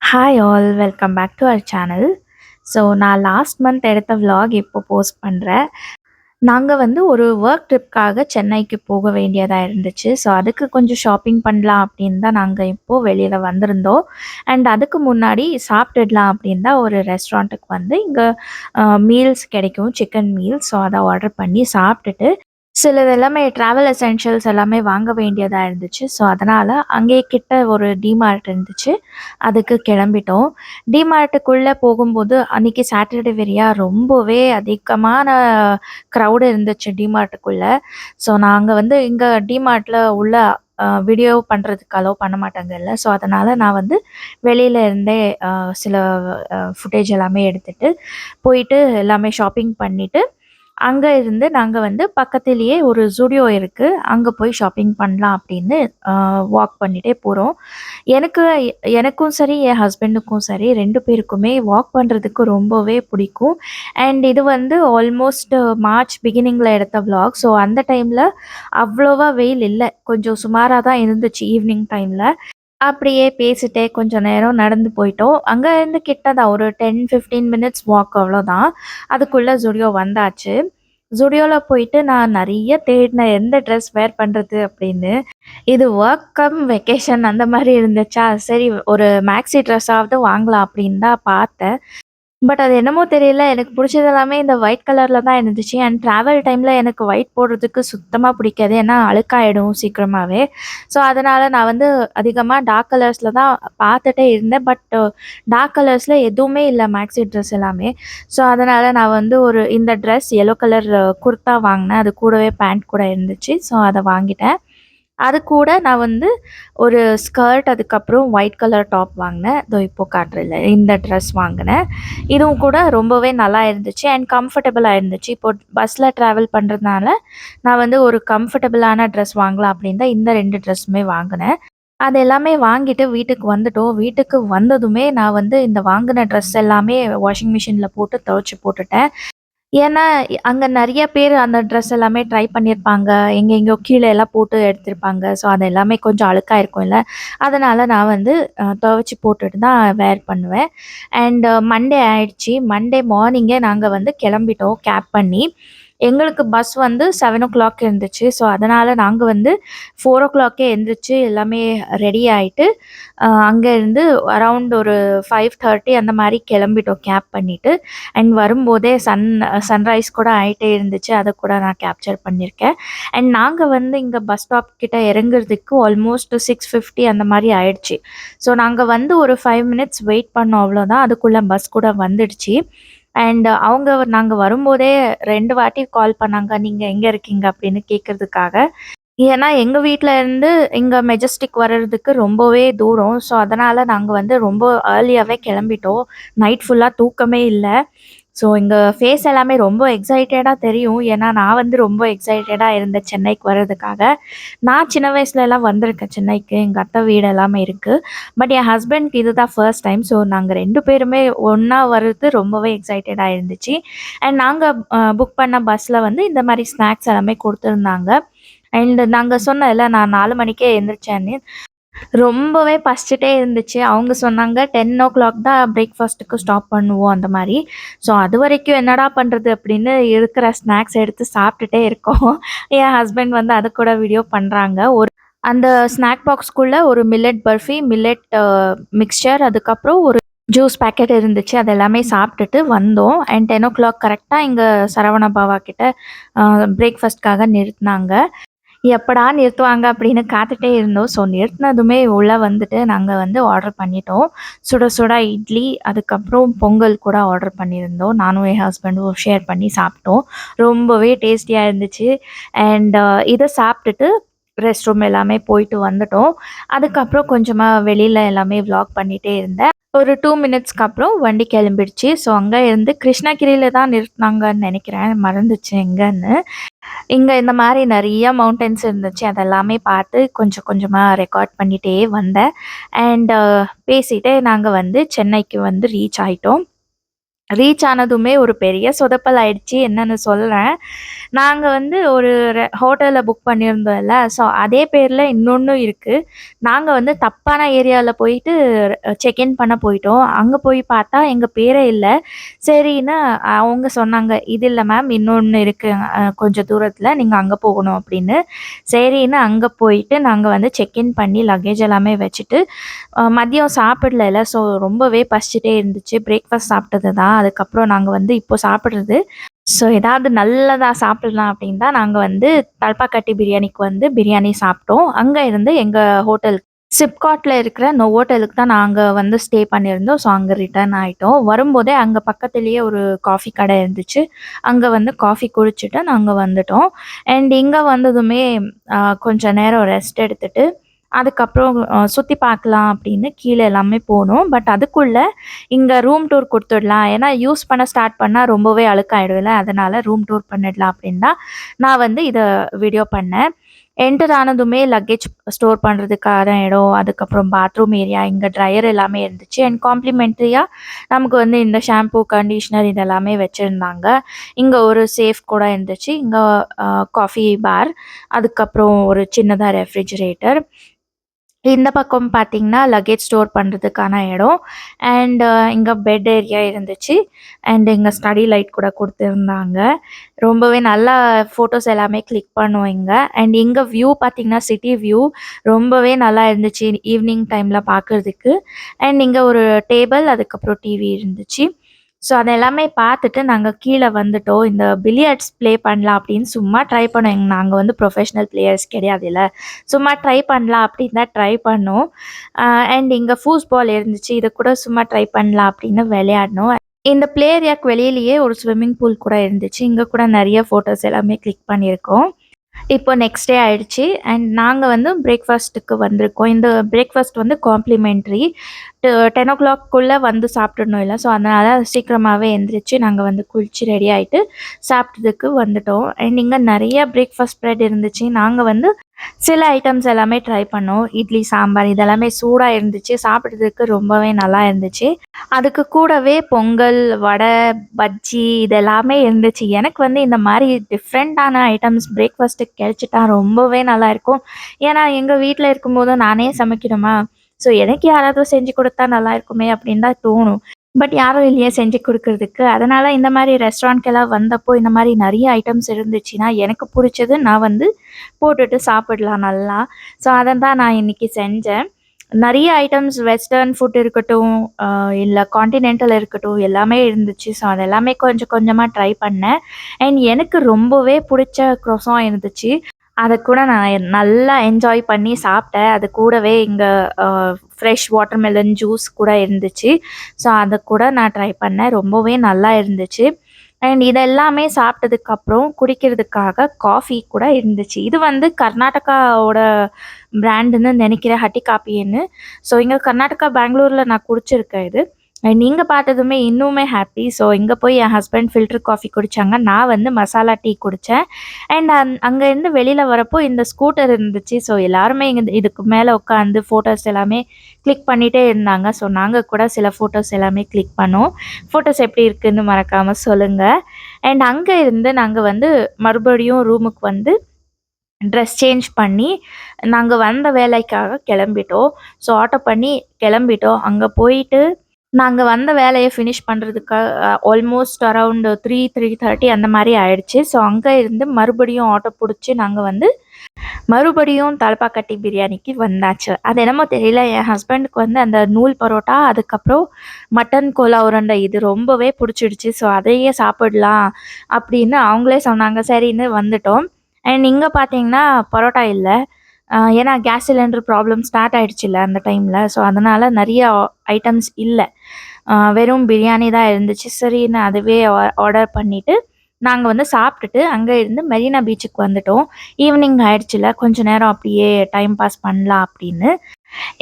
Hi all welcome back to our channel. So நான் last month எடுத்த vlog இப்போ post பண்ணுறேன். நாங்கள் வந்து ஒரு ஒர்க் ட்ரிப்காக சென்னைக்கு போக வேண்டியதாக இருந்துச்சு. ஸோ அதுக்கு கொஞ்சம் ஷாப்பிங் பண்ணலாம் அப்படின்னு தான் நாங்கள் இப்போது வெளியில் வந்திருந்தோம். அண்ட் அதுக்கு முன்னாடி சாப்பிட்டுடலாம் அப்படின்னு தான் ஒரு ரெஸ்டாரண்ட்டுக்கு வந்து இங்கே மீல்ஸ் கிடைக்கும், சிக்கன் மீல்ஸ். ஸோ அதை ஆர்டர் பண்ணி சாப்பிட்டுட்டு சிலது எல்லாமே ட்ராவல் எசென்ஷியல்ஸ் எல்லாமே வாங்க வேண்டியதா இருந்துச்சு. ஸோ, அதனால அங்கேயே கிட்ட ஒரு டிமார்ட் இருந்துச்சு. அதுக்கு கிளம்பிட்டோம். டிமார்ட்டுக்குள்ள போகும்போது அன்னைக்கு சாட்டர்டே வேறயா ரொம்பவே அதிகமான க்ரவுட் இருந்துச்சு டிமார்ட்டுக்குள்ள. ஸோ, நாங்க வந்து இங்க டிமார்ட்ல உள்ள வீடியோ பண்றதுக்கு அலோவ் பண்ண மாட்டாங்கல்ல. ஸோ, அதனால நான் வந்து வெளியில இருந்தே சில ஃபுட்டேஜ் எல்லாமே எடுத்துட்டு, போயிட்டு எல்லாமே ஷாப்பிங் பண்ணிட்டு அங்க இருந்து நாங்க வந்து பக்கத்திலேயே ஒரு Zudio இருக்கு. அங்க போய் ஷாப்பிங் பண்ணலாம் அப்படின்னு வாக் பண்ணிட்டே போறோம். எனக்கு எனக்கும் சரி, என் ஹஸ்பண்டுக்கும் சரி 2 பேருக்குமே வாக் பண்றதுக்கு ரொம்பவே பிடிக்கும். அண்ட் இது வந்து ஆல்மோஸ்ட் மார்ச் பிகினிங்ல எடுத்த விளாக். ஸோ அந்த டைம்ல அவ்வளோவா வெயில் இல்ல. கொஞ்சம் சுமாரா தான் இருந்துச்சு ஈவினிங் டைம்ல. அப்படியே பேசிட்டே கொஞ்ச நேரம் நடந்து போயிட்டோம். அங்க இருந்து கிட்ட தான் ஒரு 10, 15 மினிட்ஸ் வாக் அவ்வளோதான். அதுக்குள்ள Zudio வந்தாச்சு. Zudio போயிட்டு நான் நெறைய தேடினேன் எந்த ட்ரெஸ் வேர் பண்றது அப்படின்னு. இது வொர்க் கம் வெக்கேஷன் அந்த மாரி இருந்துச்சா, சரி ஒரு மேக்ஸி ட்ரெஸ்ஸாவது வாங்கலாம் அப்படின்னு தான் பார்த்தேன். பட் அது என்னமோ தெரியல. எனக்கு புடிச்சது எல்லாமே இந்த ஒயிட் கலர்ல தான் இருந்துச்சு. அண்ட் ட்ராவல் டைம்ல எனக்கு ஒயிட் போடுறதுக்கு சுத்தமா பிடிக்காது. ஏன்னா அழுக்காயிடும் சீக்கிரமாவே. ஸோ, அதனால நான் வந்து அதிகமா டார்க் கலர்ஸ்ல தான் பார்த்துட்டே இருந்தேன். பட் டார்க் கலர்ஸ்ல எதுவுமே இல்ல மேக்ஸி ட்ரெஸ் எல்லாமே. ஸோ, அதனால நான் வந்து இந்த ட்ரெஸ் எல்லோ கலர் குர்தா வாங்குனேன். அது கூடவே பேண்ட் கூட இருந்துச்சு. ஸோ, அத வாங்கிட்டேன். அது கூட நான் வந்து ஒரு ஸ்கர்ட், அதுக்கப்புறம் ஒயிட் கலர் டாப் வாங்கினேன். இதோ இப்போ காட்டுறேன்ல, இந்த ட்ரெஸ் வாங்கினேன். இதுவும் கூட ரொம்பவே நல்லா இருந்துச்சு அண்ட் கம்ஃபர்டபுளா இருந்துச்சு. இப்போ பஸ்ல ட்ராவல் பண்றதுனால, நான் வந்து ஒரு கம்ஃபர்டபுளான ட்ரெஸ் வாங்கலாம் அப்படின்னு தான் இந்த 2 ட்ரெஸ்ஸுமே வாங்குனேன். அது எல்லாமே வாங்கிட்டு வீட்டுக்கு வந்துட்டோம். வீட்டுக்கு வந்ததுமே நான் வந்து இந்த வாங்குன ட்ரெஸ் எல்லாமே வாஷிங் மிஷின்ல போட்டு துவைச்சு போட்டுட்டேன். ஏன்னா, அங்க நெறைய பேர் அந்த ட்ரெஸ் எல்லாமே ட்ரை பண்ணியிருப்பாங்க. எங்கெங்கேயோ கீழ எல்லாம் போட்டு எடுத்திருப்பாங்க. ஸோ, அது எல்லாமே கொஞ்சம் அழுக்கா இருக்கும்ல. அதனால நான் வந்து துவைச்சு போட்டுட்டு தான் வேர் பண்ணுவேன். அண்ட் மண்டே ஆயிடுச்சு. மண்டே மார்னிங்கே நாங்க வந்து கிளம்பிட்டோம் கேப் பண்ணி. எங்களுக்கு பஸ் வந்து 7:00 இருந்துச்சு. ஸோ, அதனால நாங்க வந்து 4:00 எந்திரிச்சு எல்லாமே ரெடி ஆயிட்டு, அங்க இருந்து அரவுண்ட் ஒரு 5:30 அந்த மாரி கிளம்பிட்டோம் கேப் பண்ணிட்டு. அண்ட் வரும்போதே சன்ரைஸ் கூட ஆயிட்டே இருந்துச்சு. அத கூட நான் கேப்சர் பண்ணியிருக்கேன். அண்ட் நாங்க வந்து இங்க பஸ் ஸ்டாப் கிட்ட இறங்குறதுக்கு ஆல்மோஸ்ட் 6:50 அந்த மாரி ஆயிடுச்சு. ஸோ நாங்க வந்து ஒரு 5 மினிட்ஸ் வெயிட் பண்ணோம் அவ்வளோதான். அதுக்குள்ள பஸ் கூட வந்துடுச்சு. அண்ட் அவங்க நாங்க வரும்போதே 2 வாட்டி கால் பண்ணாங்க. "நீங்க எங்க இருக்கீங்க?" அப்படின்னு கேட்கறதுக்காக. ஏன்னா எங்க வீட்ல இருந்து இங்க மெஜஸ்டிக் வர்றதுக்கு ரொம்பவே தூரம். ஸோ அதனால நாங்க வந்து ரொம்ப ஏர்லியாவே கிளம்பிட்டோம். நைட் ஃபுல்லா தூக்கமே இல்ல. ஸோ எங்க ஃபேஸ் எல்லாமே ரொம்ப எக்ஸைட்டடா தெரியும். ஏன்னா நான் வந்து ரொம்ப எக்ஸைட்டடா இருந்தேன் சென்னைக்கு வர்றதுக்காக. நான் சின்ன வயசுலலாம் வந்திருக்கேன் சென்னைக்கு. எங்க அத்தை வீடு எல்லாமே இருக்கு. பட் என் ஹஸ்பண்ட்க்கு இதுதான் ஃபர்ஸ்ட் டைம். ஸோ நாங்க 2 பேருமே ஒண்ணா வர்றது ரொம்பவே எக்ஸைட்டடா இருந்துச்சு. அண்ட் நாங்க புக் பண்ண பஸ்ல வந்து இந்த மாரி ஸ்நாக்ஸ் எல்லாமே குடுத்துருந்தாங்க. அண்ட் நாங்க சொன்னேன்ல நான் 4 மணிக்கே எந்திரிச்சேன்னு. ரொம்பவே பசிச்சுட்டே இருந்துச்சு. அவங்க சொன்னாங்க 10:00 தான் பிரேக்ஃபாஸ்ட்டுக்கு ஸ்டாப் பண்ணுவோம் அந்த மாரி. ஸோ அதுவரைக்கும் என்னடா பண்றது அப்படின்னு இருக்கிற ஸ்நாக்ஸ் எடுத்து சாப்பிட்டுட்டே இருக்கோம். என் ஹஸ்பண்ட் வந்து அது கூட வீடியோ பண்றாங்க. அந்த ஸ்நாக் பாக்ஸ்க்குள்ள ஒரு மில்லட் பர்ஃபி, மில்லட் மிக்ஸ்சர், அதுக்கப்புறம் ஒரு ஜூஸ் பாக்கெட் இருந்துச்சு. அது எல்லாமே சாப்பிட்டுட்டு வந்தோம். அண்ட் 10:00 கரெக்ட்டா இங்க சரவண பவா கிட்ட பிரேக்ஃபாஸ்ட்காக நிறுத்துனாங்க. எப்படா நிறுத்துவாங்க அப்படின்னு காத்துட்டே இருந்தோம். ஸோ நிறுத்துனதுமே உள்ள வந்துட்டு நாங்க வந்து ஆர்டர் பண்ணிட்டோம். சுட சுட இட்லி, அதுக்கப்புறம் பொங்கல் கூட ஆர்டர் பண்ணியிருந்தோம். நானும் என் ஹஸ்பண்டும் ஷேர் பண்ணி சாப்பிட்டோம். ரொம்பவே டேஸ்டியா இருந்துச்சு. அண்ட் இத சாப்பிட்டுட்டு ரெஸ்ட் ரூம் எல்லாமே போயிட்டு வந்துட்டோம். அதுக்கப்புறம் கொஞ்சமா வெளியில எல்லாமே விளாக் பண்ணிட்டே இருந்தேன். ஒரு 2 மினிட்ஸ்க்கு அப்புறம் வண்டி கிளம்பிடுச்சு. ஸோ அங்க இருந்து கிருஷ்ணகிரியில தான் நிறுத்துனாங்கன்னு நெனைக்கிறேன். மறந்துச்சு எங்கன்னு. இங்க இந்த மாரி நெறைய மவுண்டன்ஸ் இருந்துச்சு. அதெல்லாமே பார்த்து கொஞ்சம் கொஞ்சமா ரெக்கார்ட் பண்ணிட்டே வந்தேன். அண்ட் பேசிட்டே நாங்க வந்து சென்னைக்கு வந்து ரீச் ஆயிட்டோம். ரீச் ஆனதுமே ஒரு பெரிய சொதப்பல் ஆயிடுச்சு. என்னன்னு சொல்றேன். நாங்க வந்து ஒரு ஹோட்டல்ல புக் பண்ணியிருந்தோம்ல. ஸோ அதே பேர்ல இன்னொன்னு இருக்கு. நாங்க வந்து தப்பான ஏரியால போயிட்டு செக் இன் பண்ண போயிட்டோம். அங்க போய் பார்த்தா எங்க பேரே இல்ல. சரின்னு அவங்க சொன்னாங்க, "இது இல்ல மேம் இன்னொன்னு இருக்கு கொஞ்சம் தூரத்துல. நீங்க அங்க போகணும்" அப்படின்னு. சரின்னு அங்க போயிட்டு நாங்க வந்து செக் இன் பண்ணி லக்கேஜ் எல்லாமே வச்சுட்டு மதியம் சாப்பிடலல்ல. ஸோ ரொம்பவே பசிச்சுட்டே இருந்துச்சு. பிரேக்ஃபாஸ்ட் சாப்பிட்டது தான். அதுக்கப்புறம் நாங்க வந்து இப்போ சாப்பிடுறது. ஸோ ஏதாவது நல்லதா சாப்பிடலாம் அப்படின்னு தான் நாங்க வந்து தல்பாக்கட்டி பிரியாணிக்கு வந்து பிரியாணி சாப்பிட்டோம். அங்க இருந்து எங்க ஹோட்டல் சிப்காட்ல இருக்கிற நோவோட்டலுக்கு தான் நாங்க வந்து ஸ்டே பண்ணியிருந்தோம். ஸோ அங்க ரிட்டர்ன் ஆயிட்டோம். வரும்போதே அங்க பக்கத்திலேயே ஒரு காஃபி கடை இருந்துச்சு. அங்க வந்து காஃபி குடிச்சுட்டு நாங்க வந்துட்டோம். அண்ட் இங்க வந்ததுமே கொஞ்ச நேரம் ரெஸ்ட் எடுத்துட்டு அதுக்கப்புறம் சுத்தி பார்க்கலாம் அப்படின்னு கீழ எல்லாமே போனோம். பட் அதுக்குள்ள இங்க ரூம் டூர் குடுத்துடலாம். ஏன்னா யூஸ் பண்ண ஸ்டார்ட் பண்ணா ரொம்பவே அழுக்காயிடும்ல. அதனால ரூம் டூர் பண்ணிடலாம் அப்படின்னு தான் நான் வந்து இத வீடியோ பண்ணேன். என்டர் ஆனதுமே லக்கேஜ் ஸ்டோர் பண்றதுக்கான இடம், அதுக்கப்புறம் பாத்ரூம் ஏரியா, இங்க ட்ரையர் எல்லாமே இருந்துச்சு. அண்ட் காம்ப்ளிமென்டரியா நமக்கு வந்து இந்த ஷாம்பூ, கண்டிஷனர் இது எல்லாமே வச்சிருந்தாங்க. இங்க ஒரு சேஃப் கூட இருந்துச்சு. இங்க காஃபி பார், அதுக்கப்புறம் ஒரு சின்னதா ரெஃப்ரிஜிரேட்டர். இந்த பக்கம் பார்த்தீங்கன்னா, லக்கேஜ் ஸ்டோர் பண்றதுக்கான இடம். அண்ட் இங்க பெட் ஏரியா இருந்துச்சு. அண்ட் இங்க ஸ்டடி லைட் கூட குடுத்திருந்தாங்க. ரொம்பவே நல்லா ஃபோட்டோஸ் எல்லாமே கிளிக் பண்ணோம் இங்க. அண்ட் இங்க வியூ பார்த்தீங்கன்னா, சிட்டி வியூ ரொம்பவே நல்லா இருந்துச்சு ஈவினிங் டைம்ல பார்க்கறதுக்கு. அண்ட் இங்க ஒரு டேபிள், அதுக்கப்புறம் டிவி இருந்துச்சு. ஸோ அது எல்லாமே பார்த்துட்டு நாங்க கீழ வந்துட்டோம். இந்த பில்லியர்ட்ஸ் ப்ளே பண்ணலாம் அப்படின்னு சும்மா ட்ரை பண்ணோம். நாங்க வந்து ப்ரொஃபஷனல் பிளேயர்ஸ் கிடையாதுல்ல. சும்மா ட்ரை பண்ணலாம் அப்படின்னு தான் ட்ரை பண்ணோம். அண்ட் இங்க ஃபூஸ்பால் இருந்துச்சு. இத கூட சும்மா ட்ரை பண்ணலாம் அப்படின்னு விளையாடினோம். இந்த ப்ளே ஏரியாக்கு வெளியிலேயே ஒரு ஸ்விம்மிங் பூல் கூட இருந்துச்சு. இங்க கூட நெறைய ஃபோட்டோஸ் எல்லாமே கிளிக் பண்ணியிருக்கோம். இப்போ நெக்ஸ்ட் டே ஆயிடுச்சு. அண்ட் நாங்க வந்து பிரேக்ஃபாஸ்ட்டுக்கு வந்திருக்கோம். இந்த பிரேக்ஃபாஸ்ட் வந்து காம்ப்ளிமென்டரி. 10:00க்குள்ள வந்து சாப்பிட்டுடணும் இல்ல. ஸோ அதனால சீக்கிரமாவே எந்திரிச்சு நாங்க வந்து குளிச்சு ரெடி ஆயிட்டு சாப்பிட்டதுக்கு வந்துட்டோம். அண்ட் இங்க நெறைய பிரேக்ஃபாஸ்ட் ஸ்ப்ரெட் இருந்துச்சு. நாங்க வந்து சில ஐட்டம்ஸ் எல்லாமே ட்ரை பண்ணோம். இட்லி, சாம்பார் இதெல்லாமே சூடா இருந்துச்சு. சாப்பிடுறதுக்கு ரொம்பவே நல்லா இருந்துச்சு. அதுக்கு கூடவே பொங்கல், வடை, பஜ்ஜி இது எல்லாமே இருந்துச்சு. எனக்கு வந்து இந்த மாரி டிஃப்ரெண்ட்டான ஐட்டம்ஸ் பிரேக்ஃபாஸ்ட்டுக்கு கிடைச்சிட்டா ரொம்பவே நல்லாயிருக்கும். ஏன்னா எங்க வீட்ல இருக்கும்போது நானே சமைக்கணுமா, ஸோ எனக்கு யாராவது செஞ்சு குடுத்தா நல்லாயிருக்குமே அப்படின்னு தான் தோணும். பட் யாரும் இல்லையே செஞ்சு குடுக்குறதுக்கு. அதனால இந்த மாரி ரெஸ்டாரண்ட்க்கெல்லாம் வந்தப்போ இந்த மாரி நெறைய ஐட்டம்ஸ் இருந்துச்சுன்னா, எனக்கு புடிச்சது நான் வந்து போட்டுட்டு சாப்பிடலாம் நல்லா. ஸோ அத தான் நான் இன்னைக்கு செஞ்சேன். நெறைய ஐட்டம்ஸ் வெஸ்டர்ன் ஃபுட் இருக்கட்டும், அ இல்ல கான்டினென்டல் இருக்கட்டும், எல்லாமே இருந்துச்சு. ஸோ அது எல்லாமே கொஞ்சம் கொஞ்சமா ட்ரை பண்ணேன். அண்ட் எனக்கு ரொம்பவே புடிச்ச குரோசான் இருந்துச்சு. அத கூட நான் நல்லா என்ஜாய் பண்ணி சாப்பிட்டேன். அது கூடவே இங்க அ ஃப்ரெஷ் வாட்டர்மெலன் ஜூஸ் கூட இருந்துச்சு. ஸோ அத கூட நான் ட்ரை பண்ணேன். ரொம்பவே நல்லா இருந்துச்சு. அண்ட் இது எல்லாமே சாப்பிட்டதுக்கப்புறம் குடிக்கிறதுக்காக காஃபி கூட இருந்துச்சு. இது வந்து கர்நாடகாவோட பிராண்டுன்னு நெனைக்கிறேன் ஹட்டி காப்பின்னு. ஸோ இங்க கர்நாடகா பெங்களூர்ல நான் குடிச்சிருக்கேன் இது. நீங்க பார்த்ததுமே இன்னுமே ஹாப்பி. ஸோ இங்க போய் என் ஹஸ்பண்ட் ஃபில்டர் காஃபி குடிச்சாங்க. நான் வந்து மசாலா டீ குடிச்சேன். அண்ட் அங்க இருந்து வெளியில வரப்போ இந்த ஸ்கூட்டர் இருந்துச்சு. ஸோ எல்லாருமே இங்க இதுக்கு மேல உட்காந்து ஃபோட்டோஸ் எல்லாமே கிளிக் பண்ணிட்டே இருந்தாங்க. ஸோ நாங்க கூட சில ஃபோட்டோஸ் எல்லாமே கிளிக் பண்ணோம். ஃபோட்டோஸ் எப்படி இருக்குன்னு மறக்காம சொல்லுங்க. அண்ட் அங்க இருந்து நாங்க வந்து மறுபடியும் ரூமுக்கு வந்து ட்ரெஸ் சேஞ்ச் பண்ணி, நாங்க வந்த வேலைக்காக கெளம்பிட்டோம். ஸோ ஆட்டோ பண்ணி கெளம்பிட்டோம். அங்க போயிட்டு நாங்க வந்த வேலைய ஃபினிஷ் பண்றதுக்கு ஆல்மோஸ்ட் அரவுண்ட் 3:30 அந்த மாரி ஆயிடுச்சு. ஸோ அங்க இருந்து மறுபடியும் ஆட்டோ புடிச்சு நாங்க வந்து மறுபடியும் தலப்பாக்கட்டி பிரியாணிக்கு வந்தாச்சு. அது என்னமோ தெரியல, என் ஹஸ்பண்டுக்கு வந்து அந்த நூல் பரோட்டா, அதுக்கப்புறம் மட்டன் கோலா உருண்டை இது ரொம்பவே புடிச்சிடுச்சு. ஸோ அதையே சாப்பிடலாம் அப்படின்னு அவங்களே சொன்னாங்க. சரின்னு வந்துட்டோம். அண்ட் இங்க பார்த்தீங்கன்னா பரோட்டா இல்ல. ஏன்னா கேஸ் சிலிண்டர் ப்ராப்ளம் ஸ்டார்ட் ஆயிடுச்சுல்ல அந்த டைம்ல. ஸோ அதனால நெறைய ஐட்டம்ஸ் இல்ல. வெறும் பிரியாணி தான் இருந்துச்சு. சரின்னு அதுவே ஆர்டர் பண்ணிட்டு, நாங்க வந்து சாப்பிட்டுட்டு அங்க இருந்து மெரினா பீச்சுக்கு வந்துட்டோம். ஈவினிங் ஆயிடுச்சுல்ல, கொஞ்ச நேரம் அப்படியே டைம் பாஸ் பண்ணலாம் அப்படின்னு.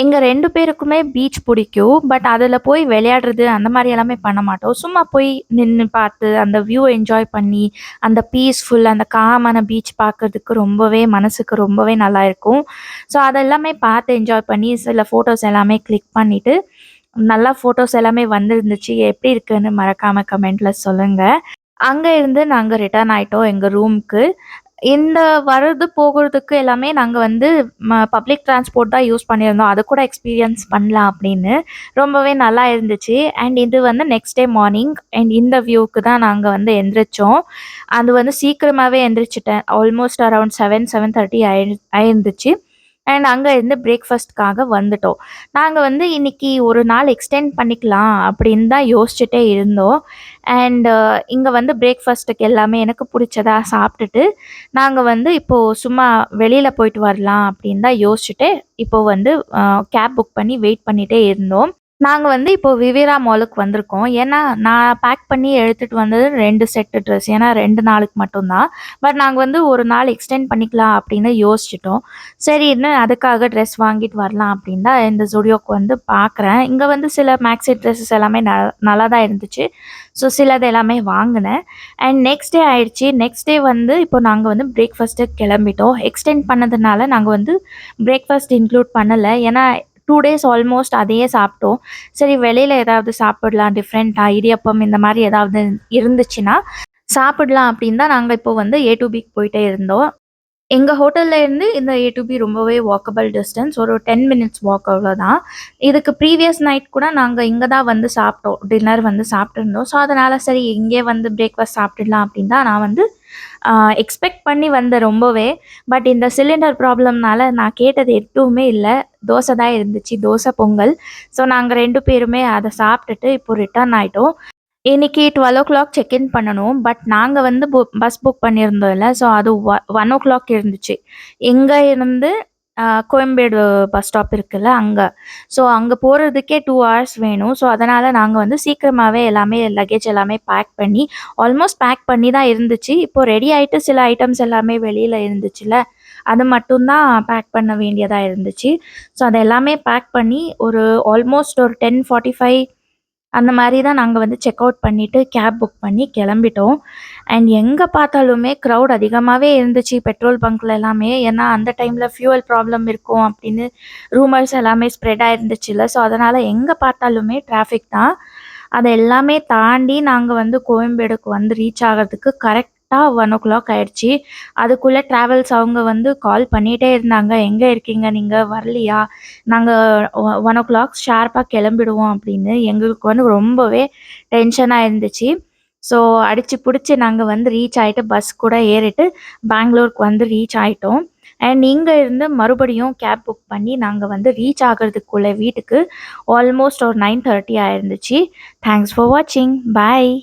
எங்க 2 பேருக்குமே பீச் புடிக்கும். பட் அதுல போய் விளையாடுறது அந்த மாரி எல்லாமே பண்ண மாட்டோம். சும்மா போய் நின்னு பார்த்து, அந்த வியூ என்ஜாய் பண்ணி, அந்த பீஸ்ஃபுல் அந்த காமான பீச் பார்க்கறதுக்கு ரொம்பவே மனசுக்கு ரொம்பவே நல்லா இருக்கும். ஸோ அதெல்லாமே பார்த்து என்ஜாய் பண்ணி சில ஃபோட்டோஸ் எல்லாமே கிளிக் பண்ணிட்டு, நல்லா ஃபோட்டோஸ் எல்லாமே வந்திருந்துச்சு. எப்படி இருக்குன்னு மறக்காம கமெண்ட்ல சொல்லுங்க. அங்க இருந்து நாங்க ரிட்டர்ன் ஆயிட்டோம் எங்க ரூம்க்கு. இந்த வரது, போகுறதுக்கு எல்லாமே நாங்க வந்து பப்ளிக் டிரான்ஸ்போர்ட் தான் யூஸ் பண்ணியிருந்தோம். அது கூட எக்ஸ்பீரியன்ஸ் பண்ணலாம் அப்படின்னு. ரொம்பவே நல்லா இருந்துச்சு. அண்ட் இது வந்து நெக்ஸ்ட் டே மார்னிங் அண்ட் இந்த வியூக்கு தான் நாங்க வந்து எந்திரிச்சோம். அது வந்து சீக்கிரமாவே எந்திரிச்சுட்டேன். ஆல்மோஸ்ட் அரவுண்ட் 7, 7:30 ஆயிருந்துச்சு. அண்ட் அங்க இருந்து பிரேக்ஃபாஸ்ட்காக வந்துட்டோம். நாங்க வந்து இன்னைக்கு ஒரு நாள் எக்ஸ்டெண்ட் பண்ணிக்கலாம் அப்படின்னு தான் யோசிச்சுட்டே இருந்தோம். அண்ட் இங்க வந்து பிரேக்ஃபாஸ்ட்டுக்கு எல்லாமே எனக்கு புடிச்சதா சாப்பிட்டுட்டு, நாங்க வந்து இப்போ சும்மா வெளியில போயிட்டு வரலாம் அப்படின்னு தான் யோசிச்சுட்டு, இப்போ வந்து கேப் புக் பண்ணி வெயிட் பண்ணிட்டே இருந்தோம். நாங்க வந்து இப்போ விவேரா மாலுக்கு வந்திருக்கோம். ஏன்னா, நான் பேக் பண்ணி எடுத்துட்டு வந்தது 2 செட் ட்ரெஸ். ஏன்னா 2 நாளுக்கு மட்டும் தான். பட் நாங்க வந்து ஒரு நாள் எக்ஸ்டெண்ட் பண்ணிக்கலாம் அப்படின்னு யோசிச்சுட்டோம். சரின்னு அதுக்காக ட்ரெஸ் வாங்கிட்டு வரலாம் அப்படின்னு தான் இந்த Zudiyoக்கு வந்து பார்க்குறேன். இங்க வந்து சில மேக்ஸி ட்ரெஸஸ் எல்லாமே நல்லா தான் இருந்துச்சு. ஸோ சிலது எல்லாமே வாங்குனேன். அண்ட் நெக்ஸ்ட் டே ஆயிடுச்சு. நெக்ஸ்ட் டே வந்து இப்போ நாங்க வந்து பிரேக்ஃபாஸ்ட்டுக்கு கிளம்பிட்டோம். எக்ஸ்டெண்ட் பண்ணதுனால நாங்க வந்து பிரேக்ஃபாஸ்ட் இன்க்ளூட் பண்ணல. ஏன்னா 2 டேஸ் ஆல்மோஸ்ட் அதையே சாப்பிட்டோம். சரி வெளியில ஏதாவது சாப்பிடலாம் டிஃப்ரெண்ட்டா, இடியப்பம் இந்த மாரி ஏதாவது இருந்துச்சுன்னா சாப்பிடலாம் அப்படின்னு தான் நாங்க இப்போ வந்து ஏ டூ பிக்கு போயிட்டே இருந்தோம். எங்க ஹோட்டல்ல இருந்து இந்த ஏ டூ பி ரொம்பவே வாக்கபிள் டிஸ்டன்ஸ். ஒரு 10 மினிட்ஸ் வாக் அவ்வளோதான். இதுக்கு ப்ரீவியஸ் நைட் கூட நாங்க இங்க தான் வந்து சாப்பிட்டோம். டின்னர் வந்து சாப்பிட்டுருந்தோம். ஸோ, அதனால சரி இங்கேயே வந்து பிரேக்ஃபாஸ்ட் சாப்பிட்டுடலாம் அப்படின்னு தான் நான் வந்து எக்ஸ்பெக்ட் பண்ணி வந்தேன் ரொம்பவே. பட் இந்த சிலிண்டர் ப்ராப்ளம்னால நான் கேட்டது எதுவுமே இல்ல. தோசை தான் இருந்துச்சு. தோசை, பொங்கல். ஸோ, நாங்க 2 பேருமே அத சாப்பிட்டுட்டு இப்போ ரிட்டர்ன் ஆயிட்டோம். இன்னைக்கு 12:00 செக் இன் பண்ணணும். பட் நாங்க வந்து பஸ் புக் பண்ணியிருந்தோம்ல. ஸோ அது 1:00 இருந்துச்சு. எங்க இருந்து கோயம்பேடு பஸ் ஸ்டாப் இருக்குல்ல அங்க. ஸோ அங்க போறதுக்கே 2 ஹார்ஸ் வேணும். ஸோ அதனால நாங்க வந்து சீக்கிரமாவே எல்லாமே லக்கேஜ் எல்லாமே பேக் பண்ணி ஆல்மோஸ்ட் பேக் பண்ணி தான் இருந்துச்சு. இப்போ ரெடி ஆயிட்டு சில ஐட்டம்ஸ் எல்லாமே வெளியில இருந்துச்சுல்ல. அது மட்டும் தான் பேக் பண்ண வேண்டியதா இருந்துச்சு. ஸோ அத எல்லாமே பேக் பண்ணி ஒரு ஆல்மோஸ்ட் ஒரு 10:45 அந்த மாரி தான் நாங்க வந்து செக் அவுட் பண்ணிட்டு கேப் புக் பண்ணி கிளம்பிட்டோம். அண்ட் எங்க பார்த்தாலுமே க்ரவுட் அதிகமாவே இருந்துச்சு பெட்ரோல் பங்க்ல எல்லாமே. ஏன்னா அந்த டைம்ல ஃபியூவல் ப்ராப்ளம் இருக்கும் அப்படின்னு ரூமர்ஸ் எல்லாமே ஸ்ப்ரெட் ஆயிருந்துச்சுல்ல. ஸோ அதனால எங்க பார்த்தாலுமே டிராஃபிக் தான். அத எல்லாமே தாண்டி நாங்க வந்து கோயம்பேடுக்கு வந்து ரீச் ஆகுறதுக்கு கரெக்ட்டா 1:00 ஆயிடுச்சு. அதுக்குள்ள டிராவல்ஸ் அவங்க வந்து கால் பண்ணிட்டே இருந்தாங்க. "எங்க இருக்கீங்க நீங்க? வரலையா? நாங்க 1:00 ஷார்ப்பா கிளம்பிடுவோம்" அப்படின்னு. எங்களுக்கு வந்து ரொம்பவே டென்ஷனா இருந்துச்சு. ஸோ அடிச்சு புடிச்சு நாங்க வந்து ரீச் ஆயிட்டு பஸ் கூட ஏறிட்டு பெங்களூருக்கு வந்து ரீச் ஆயிட்டோம். அண்ட் இங்க இருந்து மறுபடியும் கேப் புக் பண்ணி நாங்க வந்து ரீச் ஆகுறதுக்குள்ள வீட்டுக்கு ஆல்மோஸ்ட் ஒரு 9:30 ஆயிருந்துச்சு. தேங்க்ஸ் ஃபார் வாட்சிங். பாய்.